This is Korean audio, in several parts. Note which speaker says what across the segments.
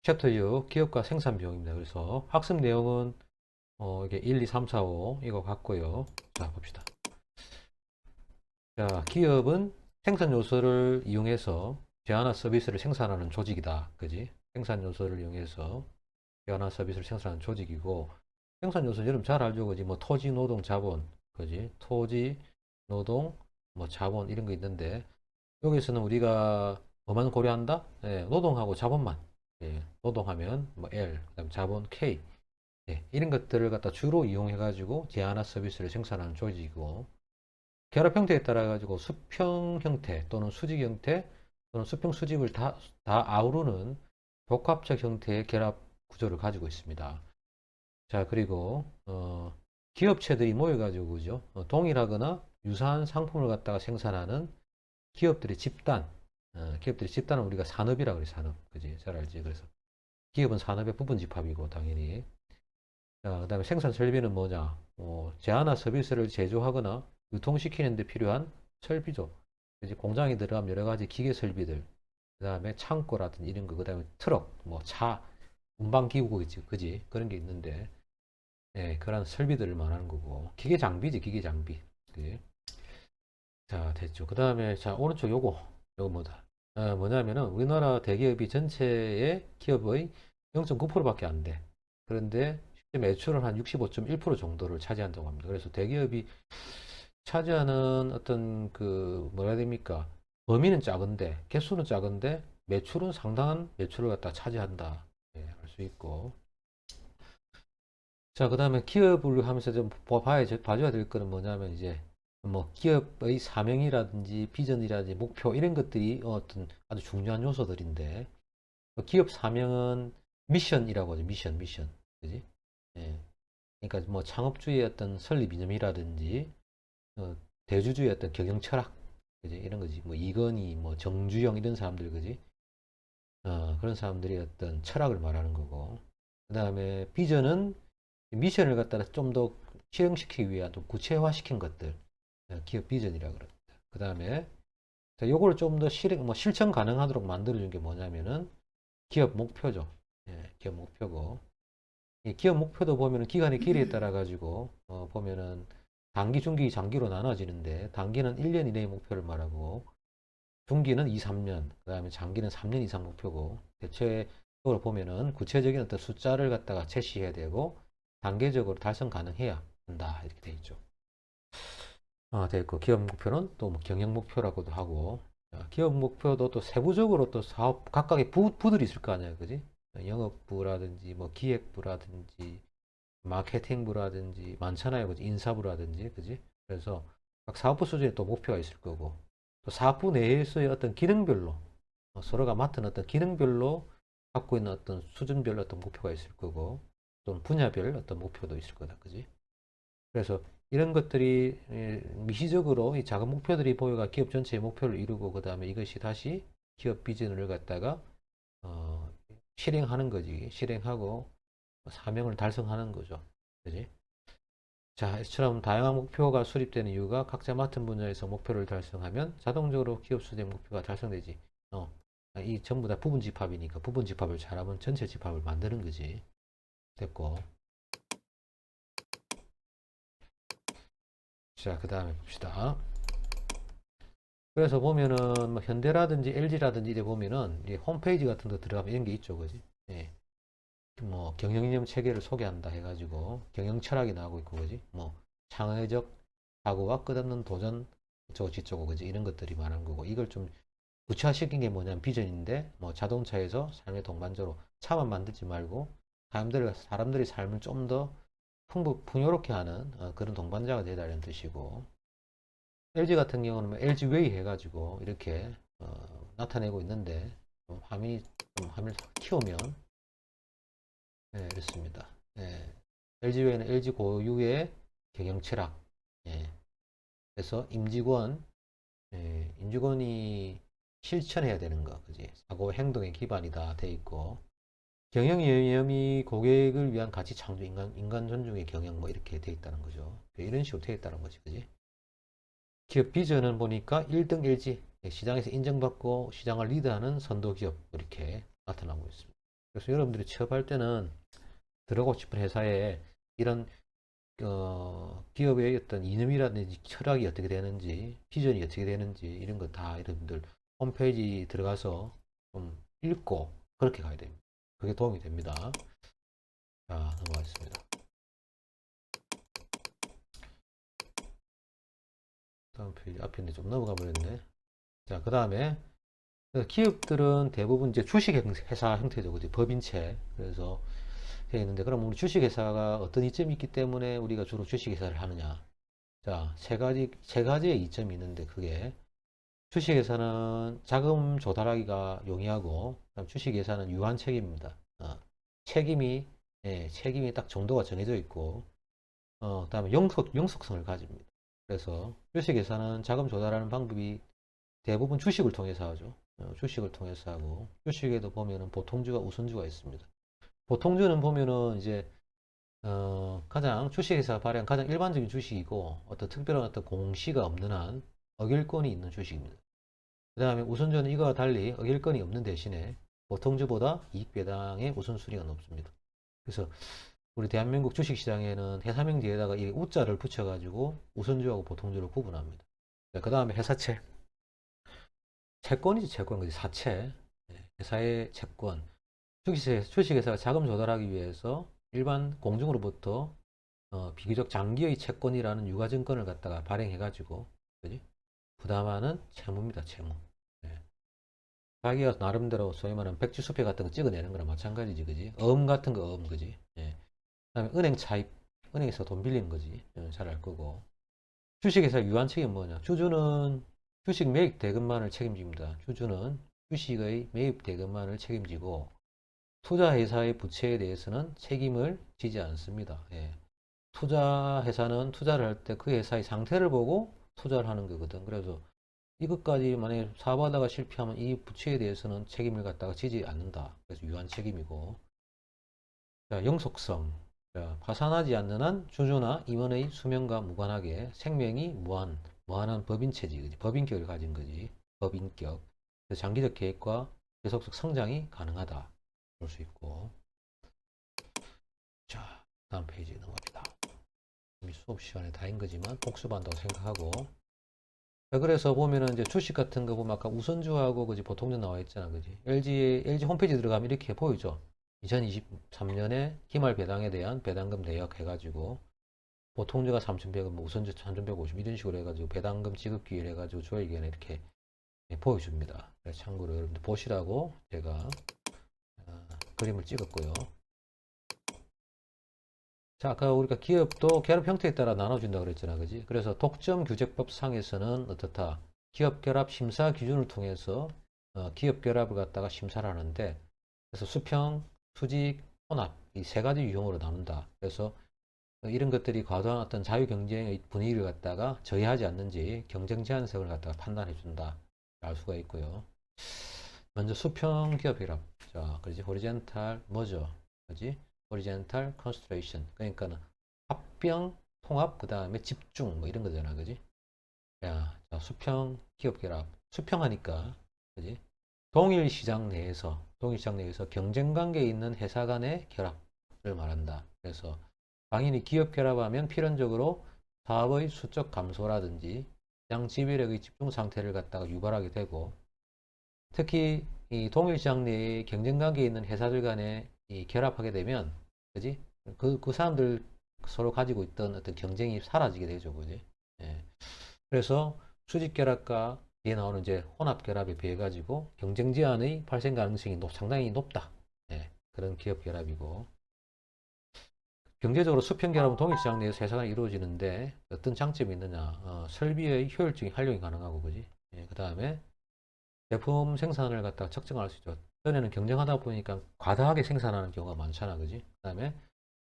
Speaker 1: 챕터 6 기업과 생산 비용입니다. 그래서 학습 내용은 이게 1, 2, 3, 4, 5 이거 같고요. 자, 봅시다. 자, 기업은 생산 요소를 이용해서 제안화 서비스를 생산하는 조직이다. 그지? 생산 요소를 이용해서 제안화 서비스를 생산하는 조직이고, 생산 요소 여러분 잘 알죠? 그지? 뭐 토지, 노동, 자본. 그지? 토지, 노동, 뭐 자본 이런 거 있는데, 여기서는 우리가 뭐만 고려한다? 예, 노동하고 자본만. 예, 노동하면 뭐 L, 그다음 자본 K. 예, 이런 것들을 갖다 주로 이용해 가지고 제한화 서비스를 생산하는 조직이고, 결합 형태에 따라 가지고 수평 형태 또는 수직 형태 또는 수평 수직을 다 아우르는 복합적 형태의 결합 구조를 가지고 있습니다. 자, 그리고 기업체들이 모여 가지고 그죠? 동일하거나 유사한 상품을 갖다가 생산하는 기업들의 집단. 기업들의 집단은 우리가 산업이라고 그래, 산업. 그지? 잘 알지? 그래서 기업은 산업의 부분 집합이고 당연히. 자, 그다음에 생산 설비는 뭐냐? 제한화 서비스를 제조하거나 유통시키는 데 필요한 설비죠. 이제 공장에 들어가면 여러 가지 기계 설비들, 그다음에 창고라든지 이런 거, 그다음에 트럭, 뭐 차, 운반 기구 그지? 그런 게 있는데, 예, 그런 설비들을 말하는 거고, 기계 장비지, 기계 장비. 그지? 자, 됐죠. 그다음에 자, 오른쪽 요거 뭐다? 뭐냐면은 우리나라 대기업이 전체의 기업의 0.9%밖에 안 돼. 그런데 실제 매출은 한 65.1% 정도를 차지한다고 합니다. 그래서 대기업이 차지하는 어떤 그 뭐라 해야 됩니까? 범위는 작은데 개수는 작은데 매출은 상당한 매출을 갖다 차지한다. 예, 알 수 있고. 자, 그다음에 기업을 하면서 좀 봐줘야 될 거는 뭐냐면 이제 뭐 기업의 사명이라든지 비전이라든지 목표 이런 것들이 어떤 아주 중요한 요소들인데, 기업 사명은 미션이라고 하죠. 미션. 그지? 예. 그러니까 뭐 창업주의 어떤 설립 이념이라든지 어, 대주주의 어떤 경영 철학, 그지? 이런 거지. 뭐 이건희, 뭐 정주영 이런 사람들, 그지? 그런 사람들이 어떤 철학을 말하는 거고. 그다음에 비전은 미션을 갖다가 좀 더 실행시키기 위한 좀 구체화시킨 것들, 기업 비전이라고 그럽니다. 그 다음에 요거를 좀 더 실천 가능하도록 만들어준 게 뭐냐면은 기업 목표죠. 예, 기업 목표고, 이 기업 목표도 보면은 기간의 길이에 따라 가지고 보면은 단기, 중기, 장기로 나눠지는데, 단기는 1년 이내의 목표를 말하고, 중기는 2, 3년, 그 다음에 장기는 3년 이상 목표고, 대체적으로 보면은 구체적인 어떤 숫자를 갖다가 제시해야 되고, 단계적으로 달성 가능해야 한다. 이렇게 돼 있죠. 돼 있고, 기업 목표는 또 뭐 경영 목표라고도 하고, 기업 목표도 또 세부적으로 또 사업, 각각의 부들이 있을 거 아니야. 그지? 영업부라든지, 뭐 기획부라든지, 마케팅부라든지, 많잖아요. 그지? 인사부라든지, 그지? 그래서 각 사업부 수준에 또 목표가 있을 거고, 또 사업부 내에서의 어떤 기능별로, 서로가 맡은 어떤 기능별로 갖고 있는 어떤 수준별 어떤 목표가 있을 거고, 또는 분야별 어떤 목표도 있을 거다. 그지? 그래서 이런 것들이 미시적으로 이 작은 목표들이 보여가 기업 전체의 목표를 이루고, 그 다음에 이것이 다시 기업 비전을 갖다가 어, 실행하는 거지. 실행하고 사명을 달성하는 거죠. 그지? 자, 이처럼 다양한 목표가 수립되는 이유가 각자 맡은 분야에서 목표를 달성하면 자동적으로 기업 수의 목표가 달성되지. 이 전부 다 부분 집합이니까 부분 집합을 잘하면 전체 집합을 만드는 거지. 됐고. 자, 그 다음에 봅시다. 그래서 보면은 뭐 현대라든지 LG라든지 이제 보면은 이 홈페이지 같은 데 들어가면 이런 게 있죠, 그지? 예. 뭐 경영이념 체계를 소개한다 해가지고 경영 철학이 나오고 있고, 그지? 뭐 창의적 사고와 끝없는 도전 저지쩌고, 그지? 이런 것들이 많은 거고, 이걸 좀 구체화시킨 게 뭐냐면 비전인데, 뭐 자동차에서 삶의 동반자로 차만 만들지 말고 사람들의 삶을 좀 더 풍요롭게 하는 그런 동반자가 되다는 뜻이고, LG 같은 경우는 뭐 LG 웨이 해가지고 이렇게 나타내고 있는데, 화면을 키우면 이렇습니다. LG 웨이는 LG 고유의 경영 철학. 예, 그래서 임직원이 실천해야 되는 거, 그지? 사고 행동의 기반이다 돼 있고, 경영 이념이 고객을 위한 가치 창조, 인간 존중의 경영 뭐 이렇게 돼 있다는 거죠. 이런 식으로 돼 있다는 거지, 그지? 기업 비전은 보니까 1등 LG, 시장에서 인정받고 시장을 리드하는 선도 기업, 이렇게 나타나고 있습니다. 그래서 여러분들이 취업할 때는 들어가고 싶은 회사에 이런 기업의 어떤 이념이라든지 철학이 어떻게 되는지, 비전이 어떻게 되는지 이런 거 다 여러분들 홈페이지 들어가서 좀 읽고 그렇게 가야 됩니다. 그게 도움이 됩니다. 자, 넘어가겠습니다. 다음 페이지 앞에 있는데 좀 넘어가 버렸네. 자, 그 다음에 기업들은 대부분 이제 주식 회사 형태죠. 그죠? 법인체. 그래서 되어 있는데, 그럼 우리 주식 회사가 어떤 이점이 있기 때문에 우리가 주로 주식 회사를 하느냐? 자, 세 가지의 이점이 있는데, 그게 주식 회사는 자금 조달하기가 용이하고, 그다음 주식 회사는 유한 책임입니다. 책임이, 책임이 딱 정도가 정해져 있고, 그다음에 영속성을 가집니다. 그래서 주식 회사는 자금 조달하는 방법이 대부분 주식을 통해서 하죠. 주식을 통해서 하고, 주식에도 보면은 보통주와 우선주가 있습니다. 보통주는 보면은 이제 가장 주식회사가 발행한 가장 일반적인 주식이고, 어떤 특별한 어떤 공시가 없는 한 어길권이 있는 주식입니다. 그 다음에 우선주는 이거와 달리 어길권이 없는 대신에 보통주보다 이익 배당의 우선순위가 높습니다. 그래서 우리 대한민국 주식시장에는 회사명 뒤에다가 이 우자를 붙여가지고 우선주하고 보통주를 구분합니다. 그 다음에 회사채. 채권이지, 채권. 그지, 사채. 회사의 채권. 주식회사가 자금 조달하기 위해서 일반 공중으로부터 비교적 장기의 채권이라는 유가증권을 갖다가 발행해가지고, 그지? 부담하는 채무입니다, 채무. 예. 자기가 나름대로 소위 말하는 백지수표 같은 거 찍어내는 거랑 마찬가지지, 그지? 어음 같은 거, 어음, 그지? 예. 그다음에 은행 차입, 은행에서 돈 빌리는 거지. 잘 알 거고. 주식회사 유한 책임은 뭐냐? 주주는 주식 매입 대금만을 책임집니다. 주주는 주식의 매입 대금만을 책임지고, 투자회사의 부채에 대해서는 책임을 지지 않습니다. 예. 투자회사는 투자를 할 때 그 회사의 상태를 보고 투자를 하는 거거든. 그래서 이것까지 만약에 사업하다가 실패하면 이 부채에 대해서는 책임을 갖다가 지지 않는다. 그래서 유한 책임이고. 자, 영속성. 자, 파산하지 않는 한 주주나 임원의 수명과 무관하게 생명이 무한한 법인체지. 법인격을 가진 거지. 법인격. 장기적 계획과 계속적 성장이 가능하다. 볼 수 있고. 자, 다음 페이지 넘어갑니다. 이미 수업 시간에 다인 거지만 복습한다고 생각하고. 자, 그래서 보면은 이제 주식 같은 거 보면 아까 우선주하고 그지 보통주 나와 있잖아, 그지? LG 홈페이지 들어가면 이렇게 보이죠. 2023년에 기말 배당에 대한 배당금 내역 해가지고 보통주가 3,100원, 뭐 우선주 3,150 이런 식으로 해가지고 배당금 지급기일 해가지고 조회기간에 이렇게 보여줍니다. 그래서 참고로 여러분들 보시라고 제가 그림을 찍었고요. 자, 아까 우리가 기업도 결합 형태에 따라 나눠준다 그랬잖아, 그지? 그래서 독점규제법 상에서는 어떻다? 기업 결합 심사 기준을 통해서 기업 결합을 갖다가 심사를 하는데, 그래서 수평, 수직, 혼합 이 세 가지 유형으로 나눈다. 그래서 이런 것들이 과도한 어떤 자유 경쟁의 분위기를 갖다가 저해하지 않는지 경쟁 제한성을 갖다가 판단해 준다. 알 수가 있고요. 먼저 수평 기업 결합. 자, 그렇지? 호리젠탈 머저, 그지? horizontal concentration. 그러니까는 합병, 통합, 그 다음에 집중, 뭐 이런 거잖아, 그지? 야, 자, 수평 기업 결합. 수평하니까, 그지? 동일 시장 내에서 경쟁 관계에 있는 회사 간의 결합을 말한다. 그래서 당연히 기업 결합하면 필연적으로 사업의 수적 감소라든지 시장 지배력의 집중 상태를 갖다가 유발하게 되고, 특히 이 동일 시장 내에 경쟁 관계에 있는 회사들 간에 이 결합하게 되면, 그지? 그 사람들 서로 가지고 있던 어떤 경쟁이 사라지게 되죠, 그지? 예. 그래서 수직 결합과 뒤에 나오는 이제 혼합 결합에 비해 가지고 경쟁 제한의 발생 가능성이 상당히 높다. 예. 그런 기업 결합이고. 경제적으로 수평 결합은 동일 시장 내에서 회사가 이루어지는데 어떤 장점이 있느냐? 설비의 효율적인 활용이 가능하고, 그지? 예. 그 다음에 제품 생산을 갖다가 측정할 수 있죠. 전에는 경쟁하다 보니까 과다하게 생산하는 경우가 많잖아, 그지? 그 다음에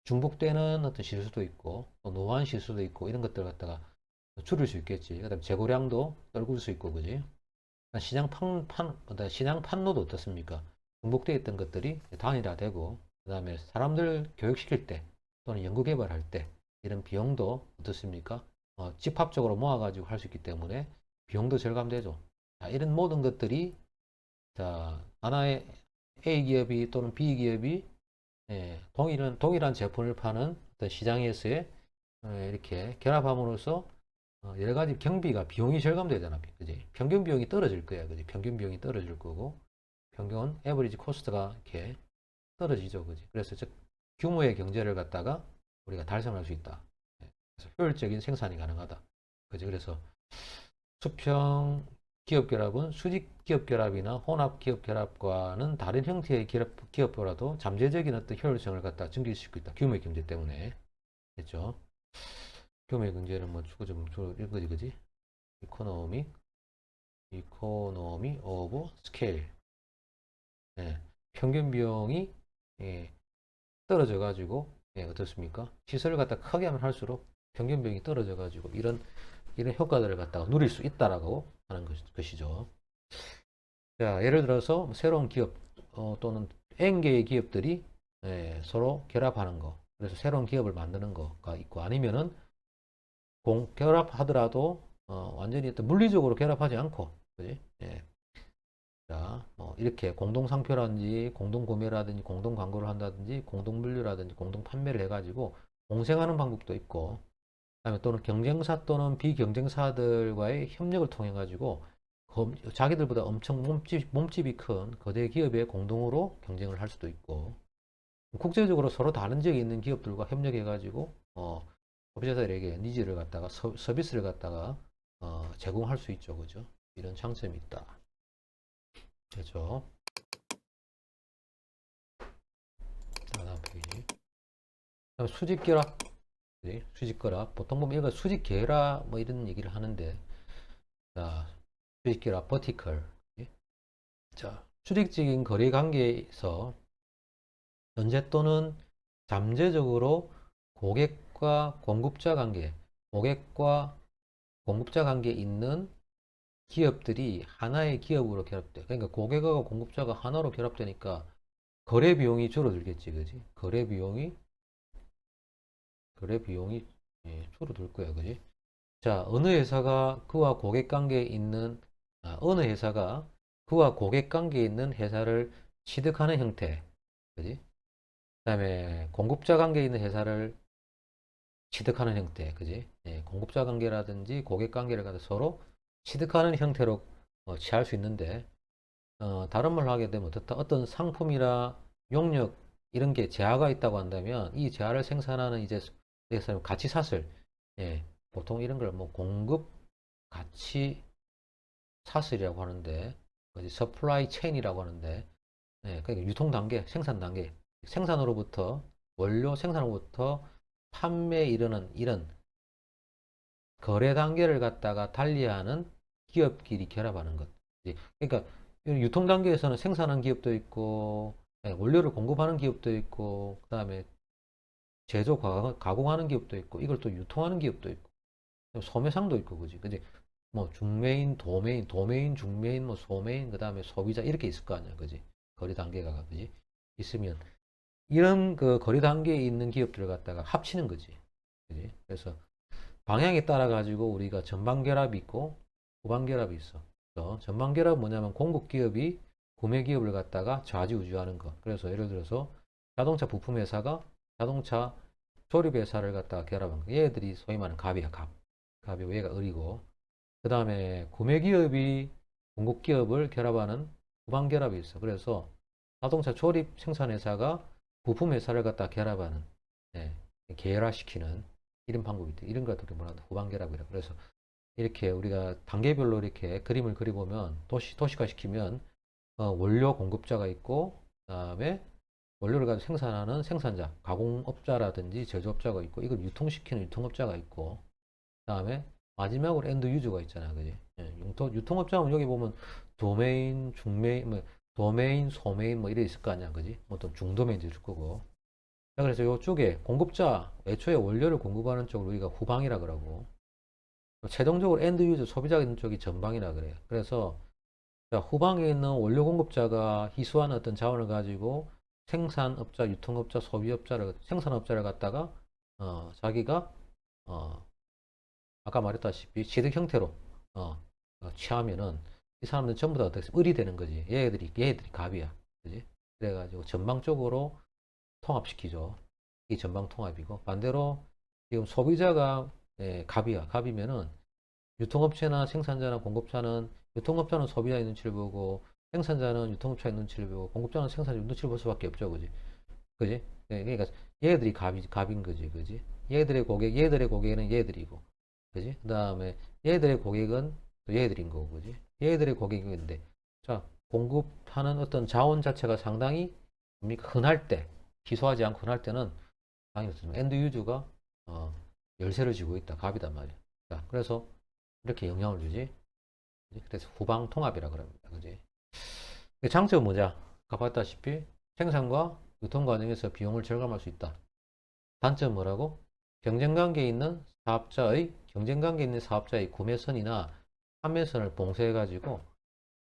Speaker 1: 중복되는 어떤 실수도 있고, 또 노후한 실수도 있고, 이런 것들 갖다가 줄일 수 있겠지. 그 다음에 재고량도 떨굴 수 있고, 그지? 시장 판로도 어떻습니까? 중복되어 있던 것들이 단일화되고, 그 다음에 사람들 교육시킬 때, 또는 연구개발할 때, 이런 비용도 어떻습니까? 집합적으로 모아가지고 할 수 있기 때문에 비용도 절감되죠. 자, 이런 모든 것들이 자, 하나의 A 기업이 또는 B 기업이 동일한 제품을 파는 어떤 시장에서의 이렇게 결합함으로써 여러 가지 경비가 비용이 절감되잖아, 그지? 평균 비용이 떨어질 거야, 그지? 평균 비용이 떨어질 거고 평균 에버리지 코스트가 이렇게 떨어지죠, 그지? 그래서 즉 규모의 경제를 갖다가 우리가 달성할 수 있다. 그래서 효율적인 생산이 가능하다, 그지? 그래서 수평 기업 결합은 수직 기업 결합이나 혼합 기업 결합과는 다른 형태의 기업보다도 잠재적인 어떤 효율성을 갖다 증길 수 있다. 규모의 경제 때문에. 됐죠? 규모의 경제는 뭐 주로 이런 거지, 그지? 이코노미 오브 스케일. 평균 비용이 떨어져 가지고 어떻습니까? 시설을 갖다 크게 하면 할수록 평균 비용이 떨어져 가지고 이런 효과들을 갖다가 누릴 수 있다라고 하는 것이죠. 자, 예를 들어서 새로운 기업 또는 N개의 기업들이 서로 결합하는 거. 그래서 새로운 기업을 만드는 거가 있고 아니면은 결합하더라도 완전히 물리적으로 결합하지 않고, 그지? 자, 이렇게 공동상표라든지 공동구매라든지 공동광고를 한다든지 공동물류라든지 공동판매를 해가지고 공생하는 방법도 있고, 그다음에 또는 경쟁사 또는 비경쟁사들과의 협력을 통해 가지고 자기들보다 엄청 몸집이 큰 거대 기업에 공동으로 경쟁을 할 수도 있고, 국제적으로 서로 다른 지역에 있는 기업들과 협력해 가지고 소비자들에게 니즈를 갖다가 서비스를 갖다가 제공할 수 있죠, 그죠? 이런 장점이 있다. 그렇죠? 다음 페이지. 수직 결합. 수직 결합. 보통 보면 이거 수직 계라 뭐 이런 얘기를 하는데, 자, 수직 결합 버티컬. 자, 수직적인 거래 관계에서 전제 또는 잠재적으로 고객과 공급자 관계, 고객과 공급자 관계에 있는 기업들이 하나의 기업으로 결합돼. 그러니까 고객과 공급자가 하나로 결합되니까 거래 비용이 줄어들겠지, 그지? 거래 비용이 줄어들 거야, 그지? 자, 어느 회사가 그와 고객 관계에 있는 어느 회사가 그와 고객 관계에 있는 회사를 취득하는 형태, 그지? 그다음에 공급자 관계에 있는 회사를 취득하는 형태, 그지? 공급자 관계라든지 고객 관계를 가지고 서로 취득하는 형태로 취할 수 있는데, 다른 말로 하게 되면 어떤 상품이나 용역 이런 게 재화가 있다고 한다면 이 재화를 생산하는 이제 가치 사슬, 보통 이런 걸 뭐 공급 가치 사슬이라고 하는데, 서플라이 체인이라고 하는데, 그러니까 유통 단계, 생산 단계, 원료 생산으로부터 판매에 이르는 이런 거래 단계를 갖다가 달리하는 기업끼리 결합하는 것. 그러니까 유통 단계에서는 생산하는 기업도 있고, 원료를 공급하는 기업도 있고, 그 다음에 가공하는 기업도 있고, 이걸 또 유통하는 기업도 있고, 소매상도 있고, 그지? 그지? 뭐 중매인, 도매인, 중매인, 뭐 소매인, 그 다음에 소비자 이렇게 있을 거 아니야, 그지? 거래 단계가, 그지? 있으면 이런 그 거래 단계에 있는 기업들을 갖다가 합치는 거지, 그지? 그래서 방향에 따라 가지고 우리가 전방 결합이 있고 후방 결합이 있어. 전방 결합은 뭐냐면 공급 기업이 구매 기업을 갖다가 좌지우지하는 거. 그래서 예를 들어서 자동차 부품 회사가 자동차 조립 회사를 갖다가 결합한 거. 얘들이 소위 말하는 갑이야, 갑. 갑이고 얘가 을이고. 그 다음에 구매 기업이 공급 기업을 결합하는 후방 결합이 있어. 그래서 자동차 조립 생산 회사가 부품 회사를 갖다 결합하는, 계열화시키는 이런 방법이 있다. 이런 것들을 뭐라고 후방 결합이라. 그래서 이렇게 우리가 단계별로 이렇게 그림을 그려보면 도시화시키면 원료 공급자가 있고, 그다음에 원료를 가지고 생산하는 생산자, 가공업자라든지 제조업자가 있고, 이걸 유통시키는 유통업자가 있고, 그다음에 마지막으로 엔드 유저가 있잖아, 그지? 유통업자는 여기 보면 도메인, 중메인, 뭐 도메인, 소메인 뭐 이래 있을 거 아니야, 그지? 어떤 중도메인도 있을 거고. 자, 그래서 이쪽에 공급자, 애초에 원료를 공급하는 쪽을 우리가 후방이라 그러고, 최종적으로 엔드 유저 소비자가 있는 쪽이 전방이라 그래요. 그래서 자, 후방에 있는 원료 공급자가 희소한 어떤 자원을 가지고 생산업자, 유통업자, 생산업자를 갖다가 자기가 아까 말했다시피 취득 형태로 취하면은 이 사람들은 전부 다 어떻게 을이 되는 거지. 얘들이 갑이야, 그지? 그래가지고 전방적으로 통합시키죠. 이 전방 통합이고, 반대로 지금 소비자가 갑이면은 유통업체나 생산자나 공급자는, 유통업자는 소비자의 눈치를 보고 생산자는 유통업체의 눈치를 보고 공급자는 생산자의 눈치를 볼 수밖에 없죠. 그지? 그지? 그러니까 얘들이 갑인 거지. 그지? 얘들의 고객은 얘들이고, 그지? 그 다음에 얘들의 고객은 또 얘들인 거고, 그지? 얘들의 고객인데, 자, 공급하는 어떤 자원 자체가 상당히 뭡니까? 흔할 때, 희소하지 않고 흔할 때는 당연히 엔드 유저가 열쇠를 쥐고 있다. 갑이단 말이야. 자, 그래서 이렇게 영향을 주지. 그지? 그래서 후방 통합이라 그럽니다. 그지? 장점은 뭐냐? 아까 봤다시피 생산과 유통 과정에서 비용을 절감할 수 있다. 단점은 뭐라고? 경쟁 관계 있는 사업자의 구매선이나 판매선을 봉쇄해 가지고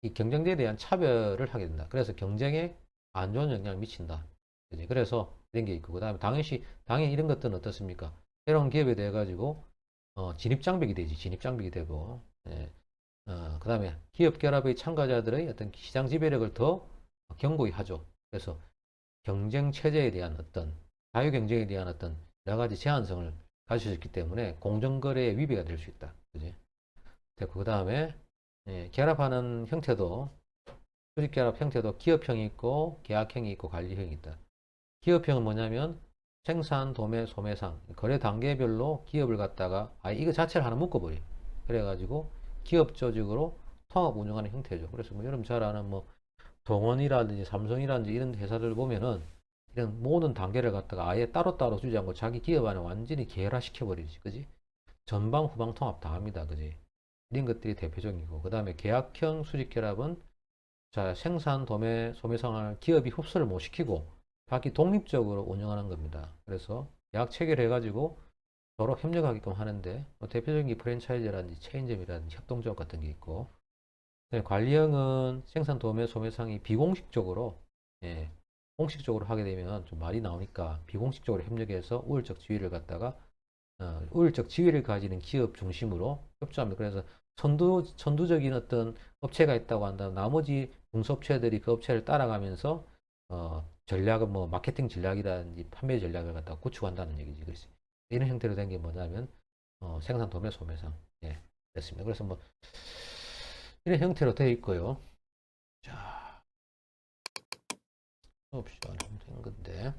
Speaker 1: 이 경쟁대에 대한 차별을 하게 된다. 그래서 경쟁에 안 좋은 영향을 미친다. 그지? 그래서 이런 게 있고, 그다음에 당연히 이런 것들은 어떻습니까? 새로운 기업에 대해 가지고 진입 장벽이 되지. 진입 장벽이 되고, 예. 그다음에 기업 결합의 참가자들의 어떤 시장 지배력을 더 견고히 하죠. 그래서 경쟁 체제에 대한 어떤 자유 경쟁에 대한 어떤 여러 가지 제한성을 가질 수 있기 때문에 공정거래의 위배가 될 수 있다. 그지? 됐고, 그다음에 결합하는 형태도, 수직 결합 형태도 기업형이 있고 계약형이 있고 관리형이 있다. 기업형은 뭐냐면 생산, 도매, 소매상 거래 단계별로 기업을 갖다가 이거 자체를 하나 묶어버려. 그래가지고 기업 조직으로 통합 운영하는 형태죠. 그래서 뭐 여러분 잘 아는 뭐 동원이라든지 삼성이라든지 이런 회사들 보면은 이런 모든 단계를 갖다가 아예 따로따로 주지 않고 자기 기업 안에 완전히 계열화시켜 버리지, 그지? 전방 후방 통합 다 합니다, 그지? 이런 것들이 대표적이고, 그 다음에 계약형 수직 결합은 자, 생산, 도매, 소매상을 기업이 흡수를 못 시키고 자기 독립적으로 운영하는 겁니다. 그래서 계약 체결해가지고 서로 협력하게끔 하는데, 뭐 대표적인 게 프랜차이즈라든지 체인점이라든지 협동조합 같은 게 있고, 관리형은 생산, 도매, 소매상이 비공식적으로, 예, 공식적으로 하게 되면 좀 말이 나오니까 비공식적으로 협력해서 우월적 지위를 가지는 기업 중심으로 협조합니다. 그래서 선두적인 어떤 업체가 있다고 한다면 나머지 중소업체들이 그 업체를 따라가면서 전략은 뭐 마케팅 전략이라든지 판매 전략을 갖다가 구축한다는 얘기지. 그래서 이런 형태로 된 게 뭐냐면 생산, 도매, 소매상, 예, 됐습니다. 그래서 뭐 이런 형태로 되어 있고요. 자, 옵션 된 건데.